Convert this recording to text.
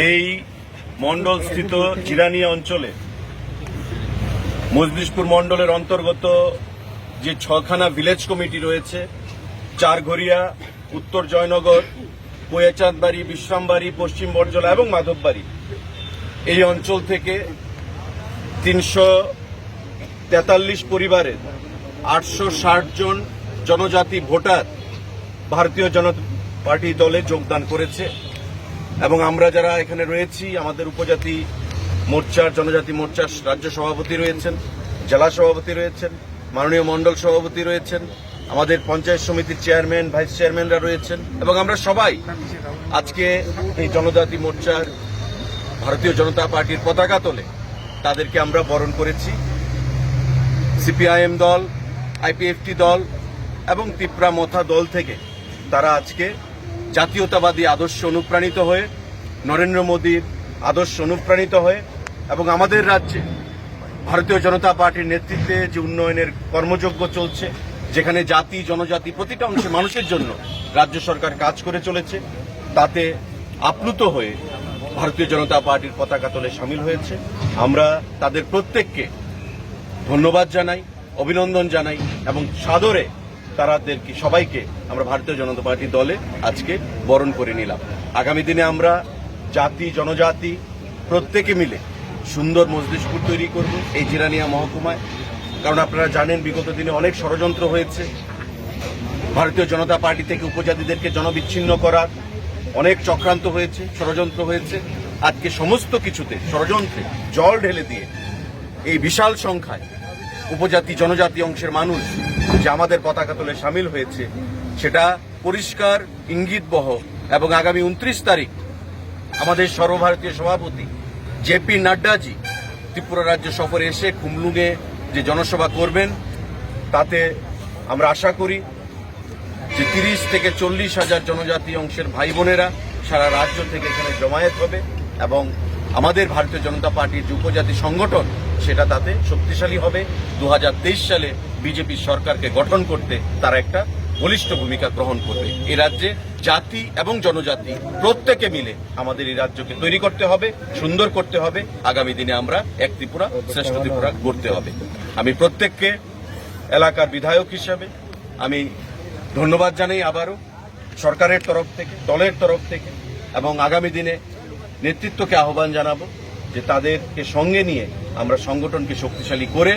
এই মন্ডলস্থিত জিরানিয়া অঞ্চলে মজলিশপুর মন্ডলের অন্তর্গত যে 6খানা ভিলেজ কমিটি রয়েছে, চারঘরিয়া, উত্তর জয়নগর, কোয়াচাঁদবাড়ি, বিশ্রামবাড়ি, পশ্চিম বরজলা এবং মাধববাড়ি, এই অঞ্চল থেকে 343 পরিবারের 860 জন জনজাতি ভোটার ভারতীয় জনতা পার্টি দলে যোগদান করেছে। এবং আমরা যারা এখানে রয়েছি, আমাদের উপজাতি মোর্চার, জনজাতি মোর্চার রাজ্য সভাপতি রয়েছেন, জেলা সভাপতি রয়েছেন, মাননীয় মণ্ডল সভাপতি রয়েছেন, আমাদের পঞ্চায়েত সমিতির চেয়ারম্যান, ভাইস চেয়ারম্যানরা রয়েছেন, এবং আমরা সবাই আজকে এই জনজাতি মোর্চার ভারতীয় জনতা পার্টির পতাকা তোলে তাদেরকে আমরা বরণ করেছি। CPIM দল, IPFT দল এবং TIPRA মথা দল থেকে তারা আজকে জাতীয়তাবাদী আদর্শ অনুপ্রাণিত হয়ে, নরেন্দ্র মোদীর আদর্শ অনুপ্রাণিত হয়ে এবং আমাদের রাজ্যে ভারতীয় জনতা পার্টির নেতৃত্বে যে উন্নয়নের কর্মযজ্ঞ চলছে, যেখানে জাতি জনজাতি প্রতিটা অংশে মানুষের জন্য রাজ্য সরকার কাজ করে চলেছে, তাতে আপ্লুত হয়ে ভারতীয় জনতা পার্টির পতাকা তোলে সামিল হয়েছে। আমরা তাদের প্রত্যেককে ধন্যবাদ জানাই, অভিনন্দন জানাই এবং সাদরে তাদেরকে সবাইকে আমরা ভারতীয় জনতা পার্টি দলে আজকে বরণ করে নিলাম। আগামী দিনে আমরা জাতি জনজাতি প্রত্যেকে মিলে সুন্দর মজলিশপুর তৈরি করব এই জিরানিয়া মহকুমায়। কারণ আপনারা জানেন, বিগত দিনে অনেক ষড়যন্ত্র হয়েছে, ভারতীয় জনতা পার্টি থেকে উপজাতিদেরকে জনবিচ্ছিন্ন করার অনেক চক্রান্ত হয়েছে, ষড়যন্ত্র হয়েছে। আজকে সমস্ত কিছুতে ষড়যন্ত্রে জল ঢেলে দিয়ে এই বিশাল সংখ্যায় উপজাতি জনজাতি অংশের মানুষ যে আমাদের পতাকা তোলে সামিল হয়েছে, সেটা পরিষ্কার ইঙ্গিতবহ। এবং আগামী 29 তারিখ আমাদের সর্বভারতীয় সভাপতি JP নাড্ডাজি ত্রিপুরা রাজ্য সফরে এসে খুমলুঙে যে জনসভা করবেন, তাতে আমরা আশা করি যে 30 থেকে 40 হাজার জনজাতি অংশের ভাই বোনেরা সারা রাজ্য থেকে এখানে জমায়েত হবে এবং আমাদের ভারতীয় জনতা পার্টির যে উপজাতি সংগঠন, সেটা তাতে শক্তিশালী হবে। 2023 সালে BJP সরকারকে গঠন করতে তারা একটা বলিষ্ঠ ভূমিকা গ্রহণ করবে। এই রাজ্যে জাতি এবং জনজাতি প্রত্যেকে মিলে আমাদের এই রাজ্যকে তৈরি করতে হবে, সুন্দর করতে হবে। আগামী দিনে আমরা এক ত্রিপুরা শ্রেষ্ঠ ত্রিপুরা গড়তে হবে। আমি প্রত্যেককে এলাকার বিধায়ক হিসাবে আমি ধন্যবাদ জানাই আবারও, সরকারের তরফ থেকে, দলের তরফ থেকে, এবং আগামী দিনে নেতৃত্বকে আহ্বান জানাবো যে তাদেরকে সঙ্গে নিয়ে আমরা সংগঠনকে শক্তিশালী করে